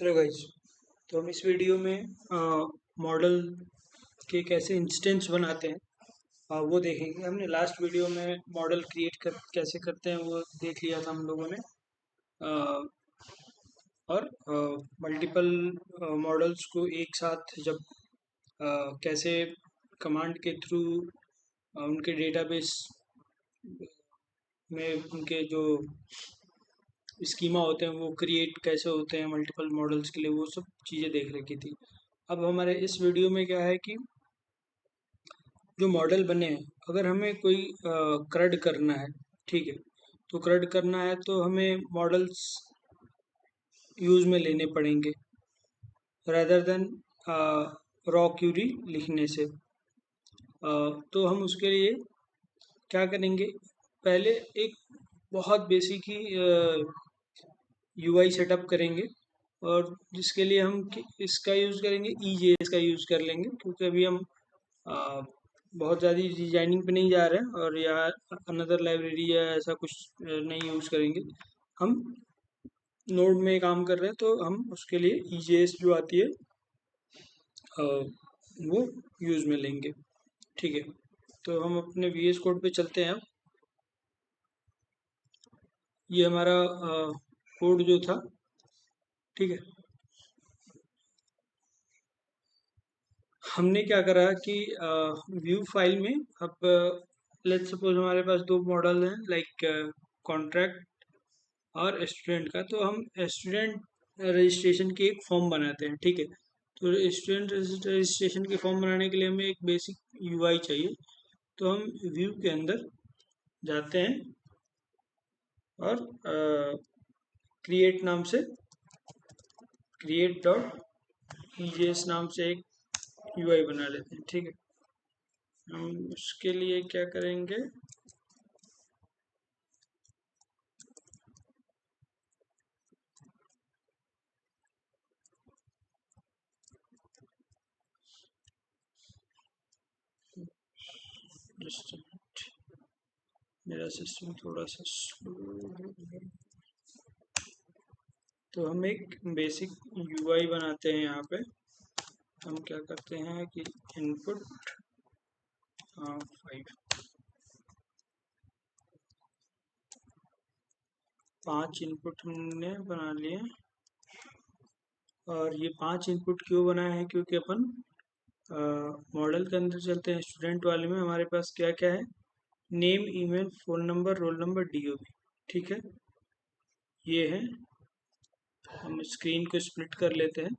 Hello guys. तो हम इस वीडियो में मॉडल के कैसे इंस्टेंस बनाते हैं वो देखेंगे। हमने लास्ट वीडियो में मॉडल कैसे करते हैं वो देख लिया था हम लोगों ने। अ, और मल्टीपल मॉडल्स को एक साथ जब कैसे कमांड के थ्रू उनके डेटाबेस में उनके जो स्कीमा होते हैं वो क्रिएट कैसे होते हैं मल्टीपल मॉडल्स के लिए, वो सब चीज़ें देख रखी थी। अब हमारे इस वीडियो में क्या है कि जो मॉडल बने हैं, अगर हमें कोई क्रड करना है, ठीक है, तो क्रड करना है तो हमें मॉडल्स यूज़ में लेने पड़ेंगे रादर देन रॉ क्यूरी लिखने से। तो हम उसके लिए क्या करेंगे, पहले एक बहुत बेसिक ही यूआई सेटअप करेंगे, और जिसके लिए हम इसका यूज़ करेंगे, EJS का यूज़ कर लेंगे, क्योंकि अभी हम आ, बहुत ज़्यादा डिजाइनिंग पे नहीं जा रहे हैं और या अनदर लाइब्रेरी या ऐसा कुछ नहीं यूज़ करेंगे। हम नोड में काम कर रहे हैं तो हम उसके लिए EJS जो आती है आ, वो यूज़ में लेंगे। ठीक है, तो हम अपने VS कोड पे चलते हैं। अब ये हमारा कोड जो था, ठीक है, हमने क्या करा कि व्यू फाइल में, अब लेट्स सपोज हमारे पास दो मॉडल हैं, लाइक कॉन्ट्रैक्ट और स्टूडेंट का। तो हम स्टूडेंट रजिस्ट्रेशन की एक फॉर्म बनाते हैं, ठीक है। तो स्टूडेंट रजिस्ट्रेशन की फॉर्म बनाने के लिए हमें एक बेसिक यूआई चाहिए। तो हम व्यू के अंदर जाते हैं और क्रिएट नाम से, क्रिएट डॉट EJS नाम से एक यूआई बना लेते हैं, ठीक है। हम उसके लिए क्या करेंगे, जस्ट मेरा सिस्टम थोड़ा सा स्लो है। तो हम एक बेसिक यूआई बनाते हैं। यहाँ पे हम क्या करते हैं कि इनपुट 5 इनपुट हमने बना लिए। और ये 5 इनपुट क्यों बनाए हैं, क्योंकि अपन मॉडल के अंदर चलते हैं। स्टूडेंट वाले में हमारे पास क्या क्या है, name, email, phone number, roll number, DOB, ठीक है, ये है। हम स्क्रीन को स्प्लिट कर लेते हैं।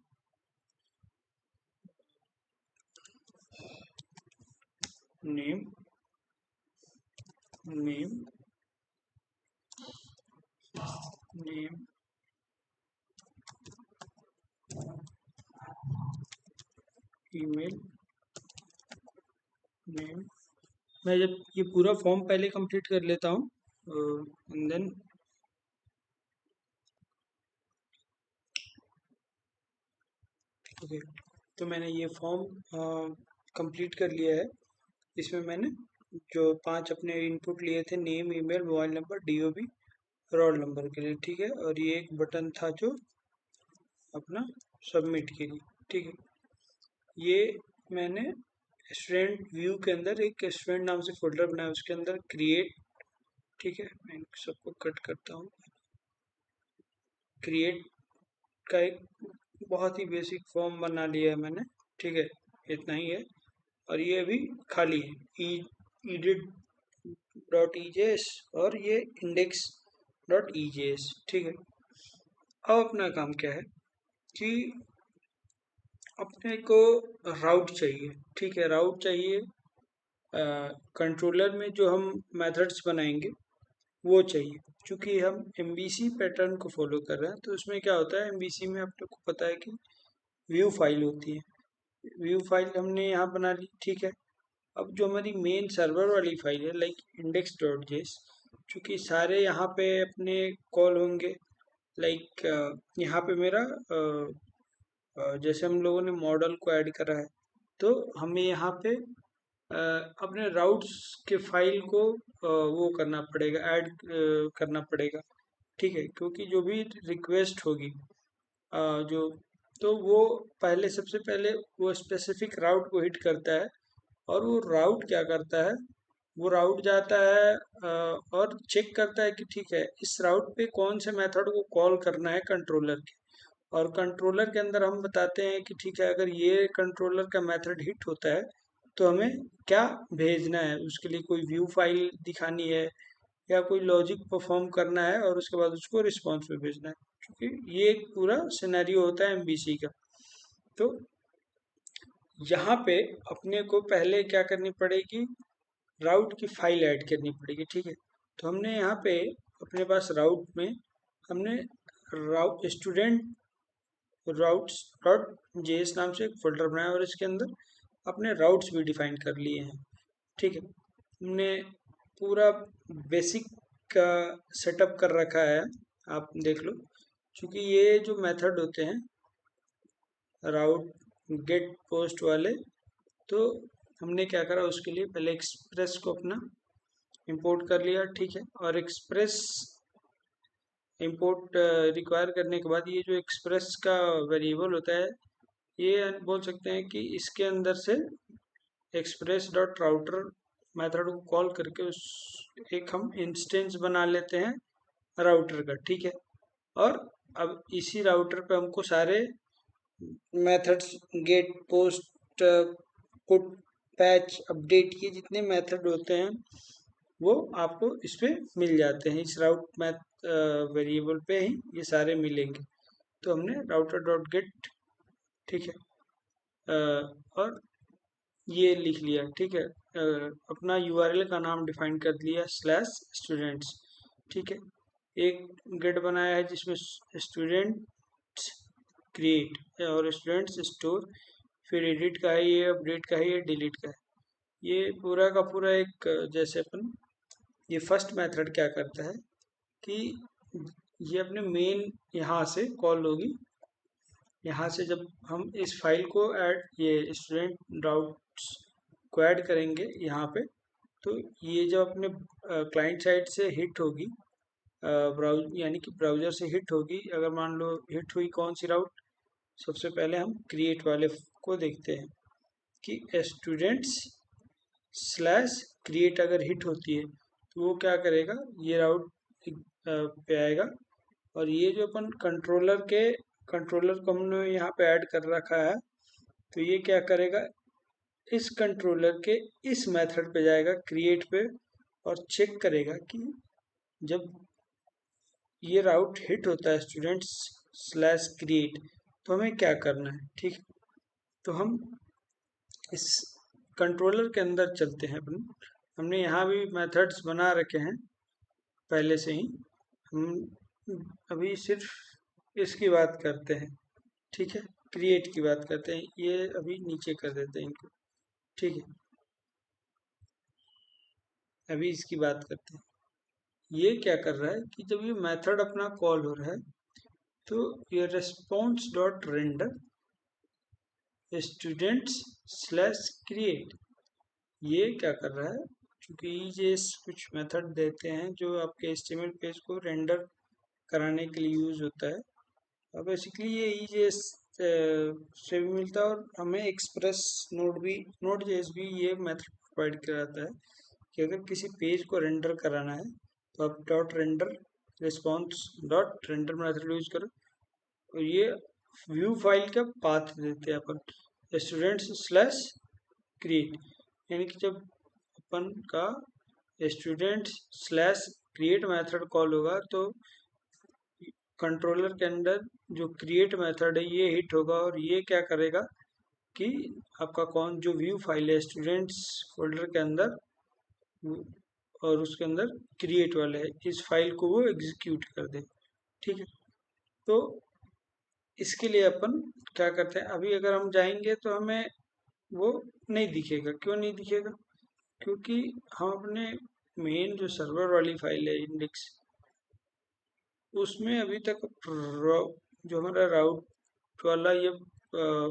Name, name, name, email, name. मैं जब ये पूरा फॉर्म पहले कंप्लीट कर लेता हूँ, एंड देन ओके। तो मैंने ये फॉर्म कंप्लीट कर लिया है। इसमें मैंने जो 5 अपने इनपुट लिए थे, name, email, mobile number, DOB, roll number के लिए, ठीक है, और ये एक बटन था जो अपना सबमिट के लिए, ठीक है। ये मैंने स्टूडेंट व्यू के अंदर एक स्टूडेंट नाम से फोल्डर बनाया, उसके अंदर क्रिएट, ठीक है, मैं इन सबको कट करता हूँ। क्रिएट का एक बहुत ही बेसिक फॉर्म बना लिया है मैंने, ठीक है, इतना ही है। और ये अभी खाली है, edit डॉट EJS और ये इंडेक्स डॉट EJS, ठीक है। अब अपना काम क्या है कि अपने को राउट चाहिए, ठीक है, राउट चाहिए। कंट्रोलर में जो हम मेथड्स बनाएंगे वो चाहिए, क्योंकि हम MVC पैटर्न को फॉलो कर रहे हैं। तो उसमें क्या होता है, MVC में आप लोग को पता है कि व्यू फाइल होती है। व्यू फाइल हमने यहाँ बना ली, ठीक है। अब जो हमारी मेन सर्वर वाली फाइल है, लाइक इंडेक्स डॉट जेस, चूँकि सारे यहाँ पे अपने कॉल होंगे, लाइक यहाँ पे मेरा जैसे हम लोगों ने मॉडल को ऐड करा है, तो हमें यहाँ पे अपने राउट्स के फाइल को वो करना पड़ेगा, ऐड करना पड़ेगा, ठीक है, क्योंकि जो भी रिक्वेस्ट होगी जो तो वो पहले सबसे पहले वो स्पेसिफिक राउट को हिट करता है, और वो राउट क्या करता है, वो राउट जाता है और चेक करता है कि ठीक है इस राउट पे कौन से मेथड को कॉल करना है कंट्रोलर के। और कंट्रोलर के अंदर हम बताते हैं कि ठीक है अगर ये कंट्रोलर का मेथड हिट होता है तो हमें क्या भेजना है, उसके लिए कोई व्यू फाइल दिखानी है या कोई लॉजिक परफॉर्म करना है और उसके बाद उसको रिस्पॉन्स में भेजना है, क्योंकि ये एक पूरा सिनेरियो होता है एमबीसी का। तो यहाँ पे अपने को पहले क्या करनी पड़ेगी, राउट की फाइल ऐड करनी पड़ेगी, ठीक है। तो हमने यहाँ पे अपने पास राउट में हमने राउट स्टूडेंट राउट्स डॉट जेएस नाम से एक फोल्डर बनाया और इसके अंदर अपने राउट्स भी डिफाइन कर लिए हैं, ठीक है। हमने पूरा बेसिक का सेटअप कर रखा है, आप देख लो। क्योंकि ये जो मेथड होते हैं राउट गेट पोस्ट वाले, तो हमने क्या करा उसके लिए पहले एक्सप्रेस को अपना इंपोर्ट कर लिया, ठीक है। और एक्सप्रेस इंपोर्ट रिक्वायर करने के बाद ये जो एक्सप्रेस का वेरिएबल होता है, ये बोल सकते हैं कि इसके अंदर से एक्सप्रेस डॉट राउटर मेथड को कॉल करके उस एक हम इंस्टेंस बना लेते हैं राउटर का, ठीक है। और अब इसी राउटर पे हमको सारे methods get post put patch update ये जितने मेथड होते हैं वो आपको इस पे मिल जाते हैं, इस राउट मैथ वेरिएबल पे ही ये सारे मिलेंगे। तो हमने राउटर डॉट गेट, ठीक है, और ये लिख लिया, ठीक है। अपना यूआरएल का नाम डिफाइन कर लिया स्लैश स्टूडेंट्स, ठीक है। एक गेट बनाया है जिसमें स्टूडेंट्स क्रिएट और स्टूडेंट्स स्टोर, फिर एडिट का है ये, अपडेट का है ये, डिलीट का है ये, पूरा का पूरा एक जैसे अपन ये फर्स्ट मेथड क्या करता है कि ये अपने मेन यहाँ से कॉल होगी, यहाँ से जब हम इस फाइल को ऐड ये स्टूडेंट राउट्स को ऐड करेंगे यहाँ पे, तो ये जब अपने क्लाइंट साइड से हिट होगी, ब्राउज यानी कि ब्राउज़र से हिट होगी, अगर मान लो हिट हुई कौन सी राउट, सबसे पहले हम क्रिएट वाले को देखते हैं कि स्टूडेंट्स स्लैश क्रिएट अगर हिट होती है तो वो क्या करेगा, ये राउट पे आएगा। और ये जो अपन कंट्रोलर को हमने यहाँ पे ऐड कर रखा है, तो ये क्या करेगा, इस कंट्रोलर के इस मेथड पे जाएगा क्रिएट पे और चेक करेगा कि जब ये राउट हिट होता है स्टूडेंट्स स्लैश क्रिएट तो हमें क्या करना है, ठीक। तो हम इस कंट्रोलर के अंदर चलते हैं अपन, हमने यहाँ भी मेथड्स बना रखे हैं पहले से ही, हम अभी सिर्फ इसकी बात करते हैं, ठीक है, क्रिएट की बात करते हैं, ये अभी नीचे कर देते हैं इनको, ठीक है। अभी इसकी बात करते हैं, ये क्या कर रहा है कि जब ये मेथड अपना कॉल हो रहा है तो ये response dot render students slash create ये क्या कर रहा है, क्योंकि ये कुछ मेथड देते हैं जो आपके HTML पेज को रेंडर कराने के लिए यूज होता है। और बेसिकली ये EJS से भी मिलता है और हमें एक्सप्रेस नोड जेएस भी ये मेथड प्रोवाइड कराता है कि अगर किसी पेज को रेंडर कराना है तो आप dot render response dot render method use करो। और ये व्यू फाइल का पाथ देते हैं अपन स्टूडेंट्स स्लैश क्रिएट, यानी कि जब अपन का students slash create method call होगा तो कंट्रोलर के अंदर जो क्रिएट मेथड है ये हिट होगा और ये क्या करेगा कि आपका कौन जो व्यू फाइल है स्टूडेंट्स फोल्डर के अंदर और उसके अंदर क्रिएट वाला है इस फाइल को वो एग्जीक्यूट कर दे, ठीक है। तो इसके लिए अपन क्या करते हैं, अभी अगर हम जाएंगे तो हमें वो नहीं दिखेगा, क्यों नहीं दिखेगा, क्योंकि हम अपने मेन जो सर्वर वाली फाइल है इंडेक्स उसमें अभी तक जो हमारा राउट वाला ये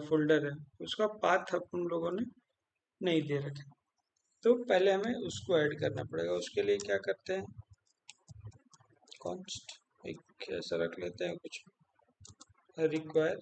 फोल्डर है उसका पाथ अपन लोगों ने नहीं दे रखा। तो पहले हमें उसको ऐड करना पड़ेगा, उसके लिए क्या करते हैं, कॉन्स्ट एक ऐसा रख लेते हैं कुछ, रिक्वायर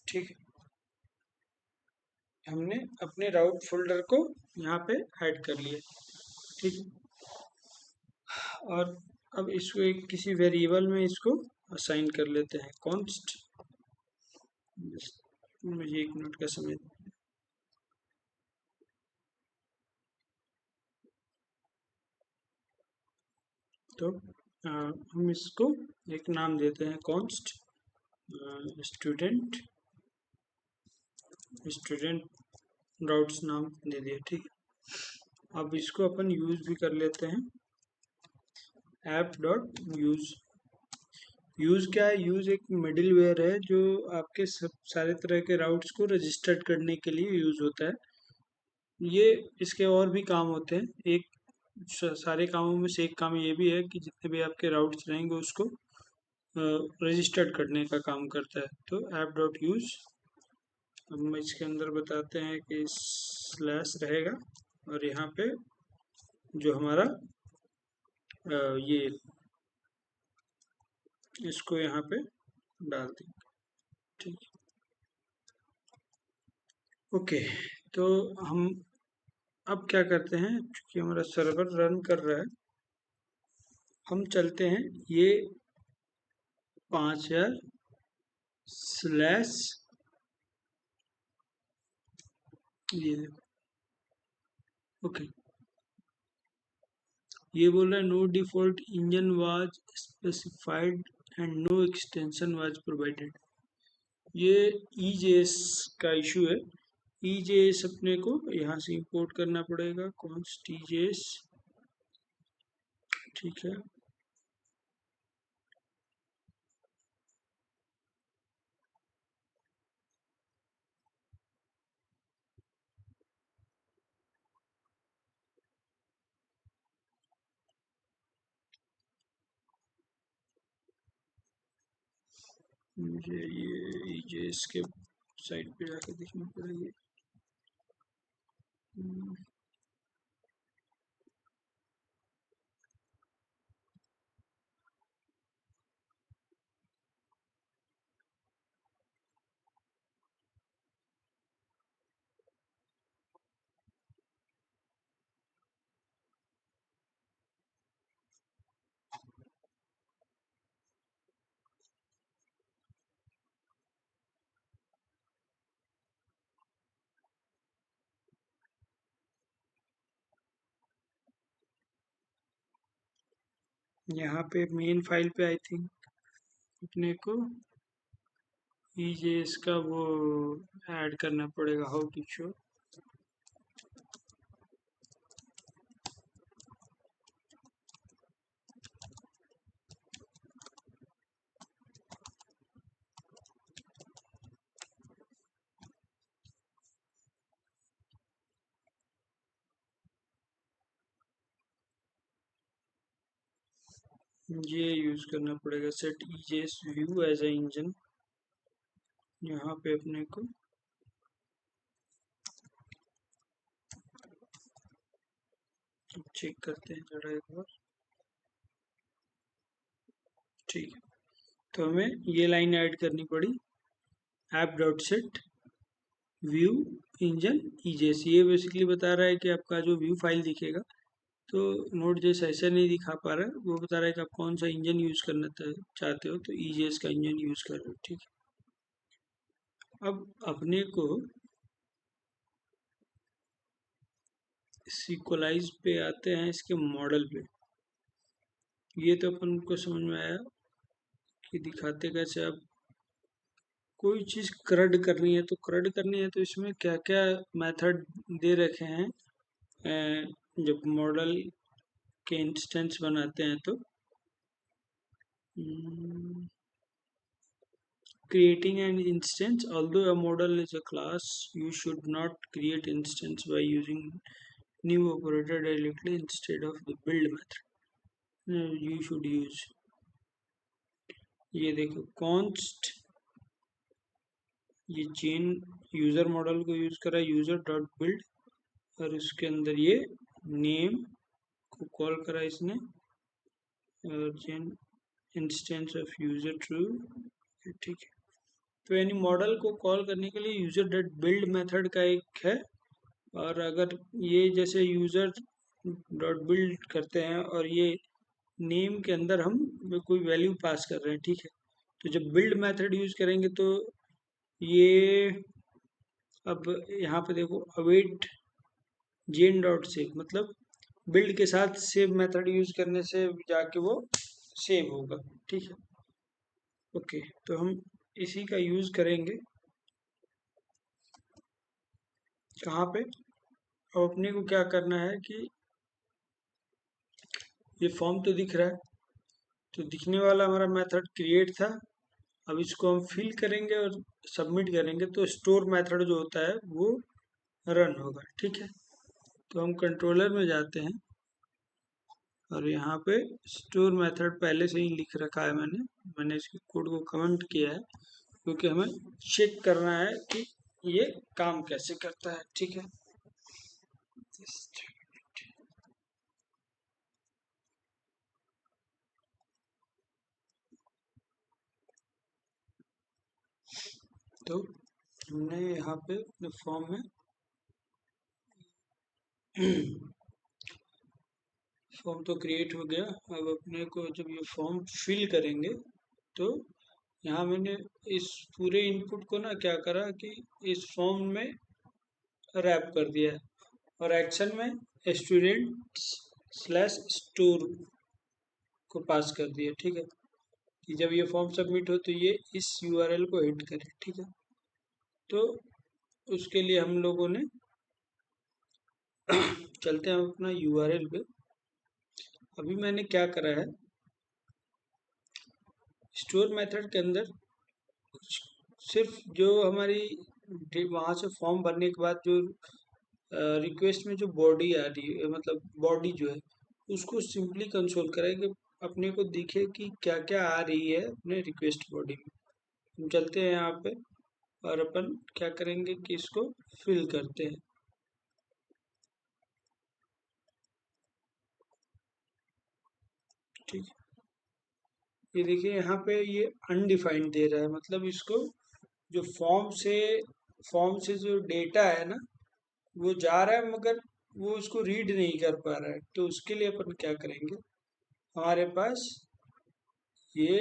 ठीक है। हमने अपने राउट फोल्डर को यहाँ पे ऐड कर लिया। ठीक है। और अब इसको एक किसी वेरिएबल में इसको असाइन कर लेते हैं, कॉन्स्ट। मुझे एक मिनट का समय। तो हम इसको एक नाम देते हैं, कॉन्स्ट स्टूडेंट। स्टूडेंट राउट्स नाम दे दिया। ठीक है। अब इसको अपन यूज भी कर लेते हैं, ऐप डॉट यूज। यूज क्या है? यूज एक मिडिलवेयर है जो आपके सब सारे तरह के राउट्स को रजिस्टर्ड करने के लिए यूज होता है। ये इसके और भी काम होते हैं। एक सारे कामों में से एक काम ये भी है कि जितने भी आपके राउट्स रहेंगे उसको रजिस्टर्ड करने का काम करता है। तो ऐप डॉट यूज, हम इसके अंदर बताते हैं कि स्लैश रहेगा और यहाँ पे जो हमारा ये इसको यहाँ पे डाल देंगे। ठीक है। ओके। तो हम अब क्या करते हैं, क्योंकि हमारा सर्वर रन कर रहा है, हम चलते हैं ये 5000 स्लैश ये देखो। ओके। ये बोल रहा है no default engine was specified and no extension was provided. ये EJS का इशू है। EJS अपने को यहाँ से इंपोर्ट करना पड़ेगा, कॉन्स्ट EJS। ठीक है। मुझे ये EJS के साइट पे जाकर देखना पड़ेगा। यहाँ पे मेन फाइल पे आई थिंक अपने को EJS का वो ऐड करना पड़ेगा, हाउ टू शो। ये यूज करना पड़ेगा, set EJS view as a engine. यहाँ पे अपने को चेक करते हैं जरा एक बार। ठीक है। तो हमें ये लाइन ऐड करनी पड़ी, app dot set view engine EJS। ये बेसिकली बता रहा है कि आपका जो व्यू फाइल दिखेगा, तो नोड जैसे ऐसा नहीं दिखा पा रहा है, वो बता रहा है कि आप कौन सा इंजन यूज करना चाहते हो, तो EJS का इंजन यूज कर रहे हो। ठीक है। अब अपने को सिक्वलाइज पे आते हैं, इसके मॉडल पे। ये तो अपन को समझ में आया कि दिखाते कैसे। अब कोई चीज़ क्रड करनी है, तो क्रड करनी है तो इसमें क्या क्या मेथड दे रखे हैं। जब मॉडल के इंस्टेंस बनाते हैं तो creating an instance. Although a model is a class, you should not create instance by using new operator directly instead of the build method. You should use, ये देखो const, ये चेन यूजर मॉडल को use करा user dot build, और उसके अंदर ये name को कॉल करा इसने, और chain instance of user true, ठीक है। तो यानी मॉडल को कॉल करने के लिए यूजर डॉट बिल्ड मेथड का एक है, और अगर ये जैसे यूजर डॉट बिल्ड करते हैं और ये नेम के अंदर हम कोई वैल्यू पास कर रहे हैं, ठीक है। तो जब बिल्ड मेथड यूज करेंगे तो ये, अब यहाँ पे देखो अवेट जेन डॉट सेव, मतलब बिल्ड के साथ सेव मेथड यूज करने से जाके वो सेव होगा, ठीक है। ओके, तो हम इसी का यूज करेंगे कहाँ पे। अब अपने को क्या करना है कि ये फॉर्म तो दिख रहा है, तो दिखने वाला हमारा मेथड क्रिएट था। अब इसको हम फिल करेंगे और सबमिट करेंगे तो स्टोर मेथड जो होता है वो रन होगा, ठीक है। तो हम कंट्रोलर में जाते हैं और यहाँ पे स्टोर मेथड पहले से ही लिख रखा है मैंने इसके कोड को कमेंट किया है, क्योंकि हमें चेक करना है कि ये काम कैसे करता है, ठीक है। तो हमने यहाँ पे अपने फॉर्म में फॉर्म तो क्रिएट हो गया। अब अपने को जब ये फॉर्म फिल करेंगे तो यहाँ मैंने इस पूरे इनपुट को ना क्या करा कि इस फॉर्म में रैप कर दिया है, और एक्शन में स्टूडेंट स्लैश स्टोर को पास कर दिया, ठीक है। कि जब ये फॉर्म सबमिट हो तो ये इस यूआरएल को हिट करे, ठीक है। तो उसके लिए हम लोगों ने चलते हैं अपना यूआरएल पे। अभी मैंने क्या करा है, स्टोर मेथड के अंदर सिर्फ जो हमारी वहाँ से फॉर्म भरने के बाद जो रिक्वेस्ट में जो बॉडी आ रही है, मतलब बॉडी जो है उसको सिंपली कंसोल करें कि अपने को दिखे कि क्या क्या आ रही है अपने रिक्वेस्ट बॉडी में। हम चलते हैं यहाँ पे और अपन क्या करेंगे कि इसको फिल करते हैं, ठीक है। ये देखिए यहाँ पे ये अनडिफाइंड दे रहा है, मतलब इसको जो फॉर्म से जो डेटा है ना वो जा रहा है, मगर वो उसको रीड नहीं कर पा रहा है। तो उसके लिए अपन क्या करेंगे, हमारे पास ये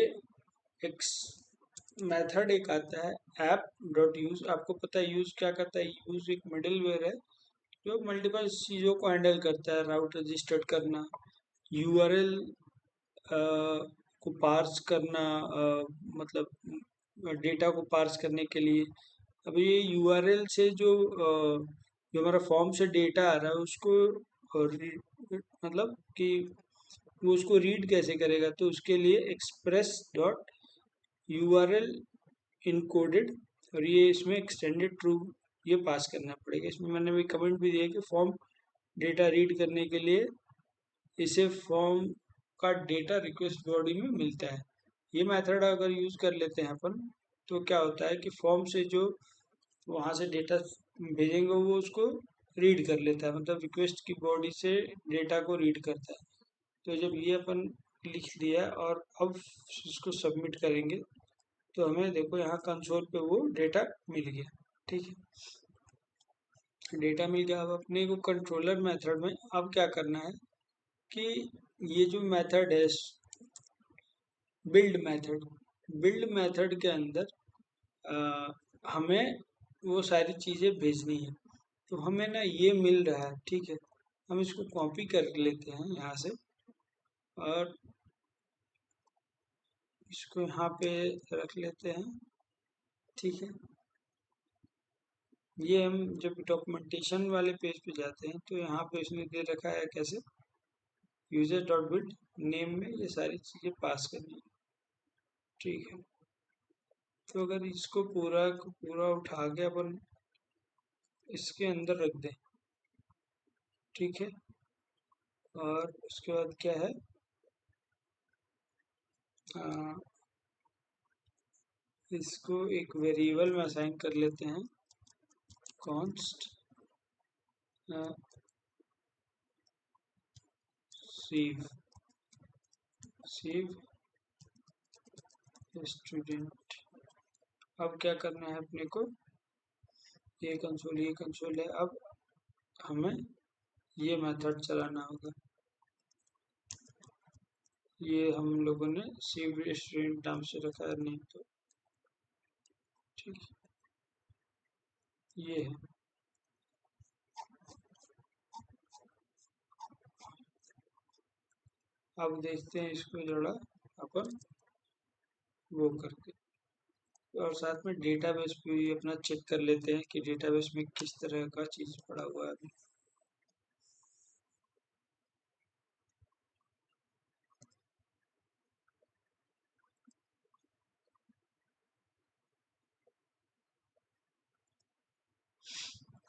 एक मेथड एक आता है ऐप डॉट यूज। आपको पता है यूज क्या करता है, यूज एक मिडिलवेयर है जो मल्टीपल चीज़ों को हैंडल करता है, राउट रजिस्टर्ड करना, यूआरएल को पार्स करना, मतलब डेटा को पार्स करने के लिए। अब ये यूआरएल से जो हमारा फॉर्म से डेटा आ रहा है उसको मतलब कि वो उसको रीड कैसे करेगा, तो उसके लिए एक्सप्रेस डॉट यूआरएल इनकोडेड, और ये इसमें एक्सटेंडेड ट्रू ये पास करना पड़ेगा। इसमें मैंने भी कमेंट भी दिया कि फॉर्म डेटा रीड करने के लिए इसे फॉर्म का डेटा रिक्वेस्ट बॉडी में मिलता है। ये मेथड अगर यूज कर लेते हैं अपन तो क्या होता है कि फॉर्म से जो वहाँ से डेटा भेजेंगे वो उसको रीड कर लेता है, मतलब रिक्वेस्ट की बॉडी से डेटा को रीड करता है। तो जब ये अपन लिख दिया और अब इसको सबमिट करेंगे तो हमें देखो यहाँ कंसोल पे वो डेटा मिल गया, ठीक है। डेटा मिल गया। अब अपने को कंट्रोलर मेथड में अब क्या करना है कि ये जो मेथड है बिल्ड मेथड के अंदर हमें वो सारी चीज़ें भेजनी है। तो हमें ना ये मिल रहा है, ठीक है। हम इसको कॉपी कर लेते हैं यहाँ से और इसको यहाँ पे रख लेते हैं, ठीक है। ये हम जब डॉक्यूमेंटेशन वाले पेज पे जाते हैं तो यहाँ पे इसने दे रखा है कैसे, यूजर डॉट बिल्ड नेम में ये सारी चीज़ें पास करनी है, ठीक है। तो अगर इसको पूरा को पूरा उठा के अपन इसके अंदर रख दें, ठीक है, और उसके बाद क्या है, आ, इसको एक वेरिएबल में असाइन कर लेते हैं, कॉन्स्ट सेव सेव स्टूडेंट। अब क्या करना है अपने को, ये कंसोल है, अब हमें ये मेथड चलाना होगा। ये हम लोगों ने सेव स्टूडेंट नाम से रखा है, नहीं तो ठीक है, ये है। अब देखते हैं इसको जरा अपन वो करके, और साथ में डेटाबेस भी अपना चेक कर लेते हैं कि डेटाबेस में किस तरह का चीज पड़ा हुआ है अभी।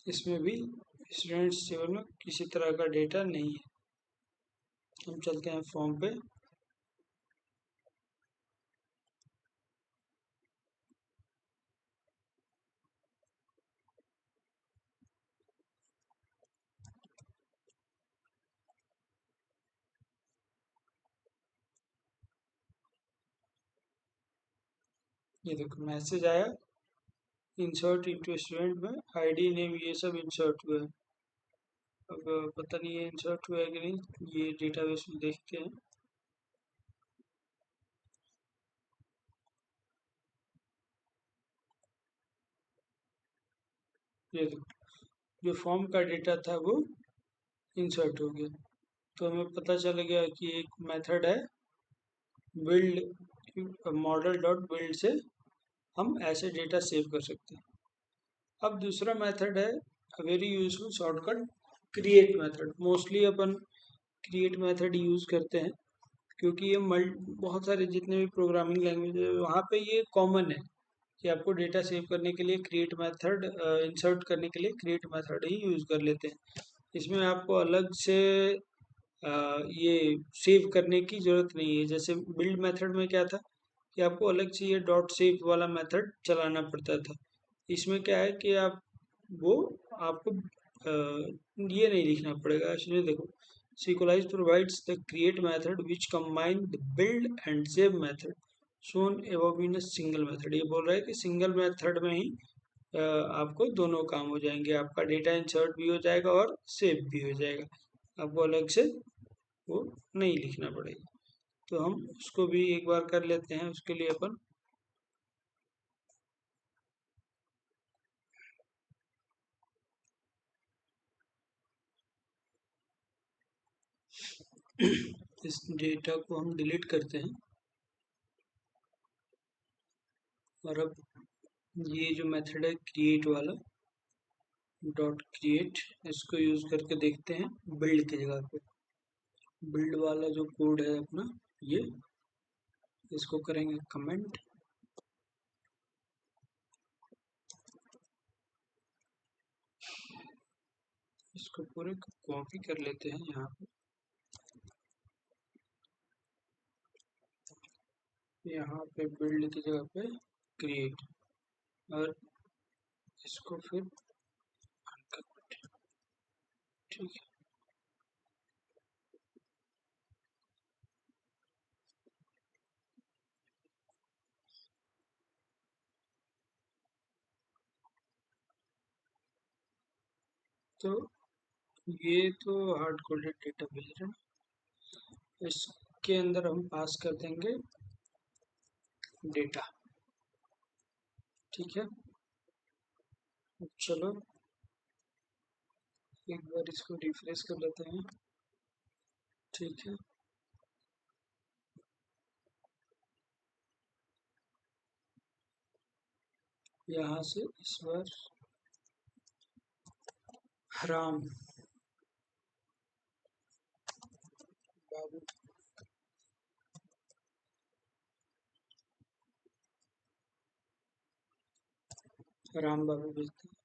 इसमें भी स्टूडेंट्स टेबल में किसी तरह का डेटा नहीं है। हम चलते हैं फॉर्म पे, ये देखो मैसेज आया, इंसर्ट इनटू स्टूडेंट में आईडी नेम ये सब इंसर्ट हुआ है। अब पता नहीं ये इंसर्ट हुआ है कि नहीं, ये डेटाबेस में देखते हैं। ये देखो जो फॉर्म का डेटा था वो इंसर्ट हो गया। तो हमें पता चल गया कि एक मेथड है बिल्ड, मॉडल डॉट बिल्ड से हम ऐसे डेटा सेव कर सकते हैं। अब दूसरा मेथड है very useful shortcut, create method. Mostly अपन क्रिएट मेथड यूज करते हैं क्योंकि ये बहुत सारे जितने भी प्रोग्रामिंग लैंग्वेज है वहाँ पे ये कॉमन है कि आपको डेटा सेव करने के लिए क्रिएट मेथड, इंसर्ट करने के लिए क्रिएट मेथड ही यूज कर लेते हैं। इसमें आपको अलग से ये सेव करने की जरूरत नहीं है। जैसे बिल्ड मेथड में क्या था कि आपको अलग से ये डॉट सेव वाला मेथड चलाना पड़ता था। इसमें क्या है कि आप वो आपको ये नहीं लिखना पड़ेगा। इसमें देखो Sequelize provides the create method which combine the build and save method shown above in a single method। ये बोल रहा है कि सिंगल मेथड में ही आपको दोनों काम हो जाएंगे, आपका डेटा इंसर्ट भी हो जाएगा और सेव भी हो जाएगा, आपको अलग से वो नहीं लिखना पड़ेगा। तो हम उसको भी एक बार कर लेते हैं। उसके लिए अपन इस डेटा को हम डिलीट करते हैं, और अब ये जो मेथड है क्रिएट वाला डॉट क्रिएट, इसको यूज करके देखते हैं बिल्ड की जगह पे। बिल्ड वाला जो कोड है अपना ये, इसको करेंगे कमेंट, इसको पूरे कॉपी कर लेते हैं यहाँ पे, यहाँ पे बिल्ड की जगह पे क्रिएट, और इसको फिर uncomment, ठीक है। तो ये तो हार्ड कोडेड डेटा भेज रहे हैं, इसके अंदर हम पास कर देंगे डेटा, ठीक है। चलो एक बार इसको रिफ्रेश कर लेते हैं, ठीक है। यहाँ से इस बार राम बाबू, राम बाबू भेजते हैं।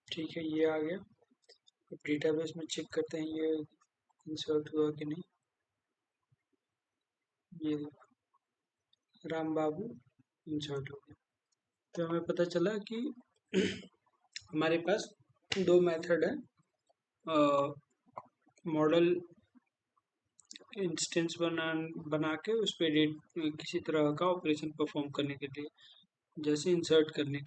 ठीक है, ये आ गया। अब डेटाबेस में चेक करते हैं ये इंसर्ट हुआ कि नहीं। ये राम बाबू इंसर्ट हो गया। तो हमें पता चला कि हमारे पास दो मेथड है मॉडल इंस्टेंस बना के उस पर किसी तरह का ऑपरेशन परफॉर्म करने के लिए। जैसे इंसर्ट करने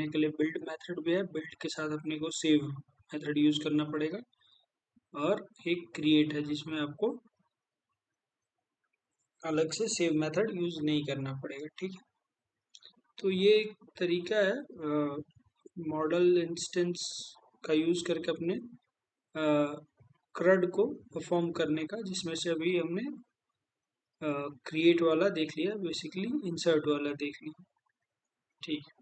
के लिए बिल्ड मेथड भी है, बिल्ड के साथ अपने को सेव मेथड यूज करना पड़ेगा, और एक क्रिएट है जिसमें आपको अलग से सेव मेथड यूज नहीं करना पड़ेगा। ठीक है, तो ये एक तरीका है मॉडल इंस्टेंस का यूज करके अपने CRUD को परफॉर्म करने का, जिसमें से अभी हमने क्रिएट वाला देख लिया, बेसिकली इंसर्ट वाला देख लिया। ठीक है।